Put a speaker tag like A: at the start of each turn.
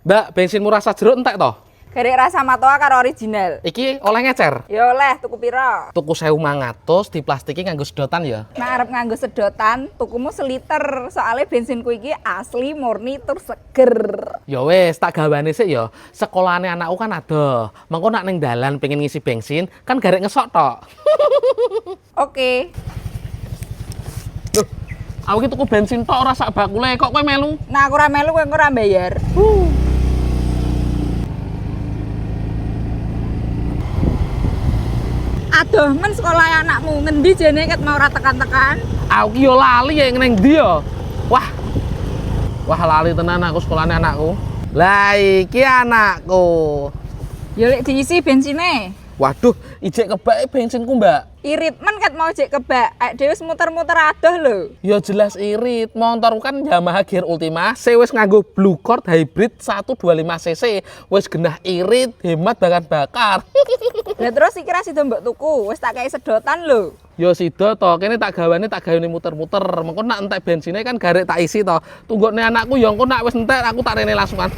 A: Mbak, bensin murah jeruk entek toh?
B: Garek rasa matoa karo original.
A: Iki oleh ngecer.
B: Ya oleh tuku pira?
A: Tuku 1.500 diplastiki nganggo sedotan ya.
B: Nek arep nganggo sedotan, tukumu seliter. Soalnya bensinku iki asli murni tur seger.
A: Ya wes, tak gawane sik ya. Sekolahane anakku kan ada. Mengko nak ning dalan pengen ngisi bensin, kan garek ngesok tok.
B: Oke.
A: Loh, aku iki tuku bensin tok ora sak bakule, kok kowe melu?
B: Nah aku ora melu kowe ora bayar. Aduh, men sekolah anakmu ngendi jene ket mau ora tekan-tekan?
A: Aku ki yo lali ya ning ndi ya. Wah. Wah lali tenan aku sekolahane anakku. Lah iki anakku.
B: Ya lek diisi bensine.
A: Waduh, ijek kebak bensinku, Mbak.
B: Irit men ket mau jek kebak. Dhewe wis muter-muter adoh lho.
A: Ya jelas irit. Motorku kan Yamaha Gear Ultima, wis nganggo Blue Cord Hybrid 125cc. Wis genah irit, hemat bahan bakar.
B: Lah terus iki ra sida mbok tuku, wis tak kei sedotan lho.
A: Ya sida to, kene tak gawane muter-muter. Mengko nak entek bensine kan garek tak isi to. Tunggone anakku ya engko nak wis entek aku tak rene langsungan.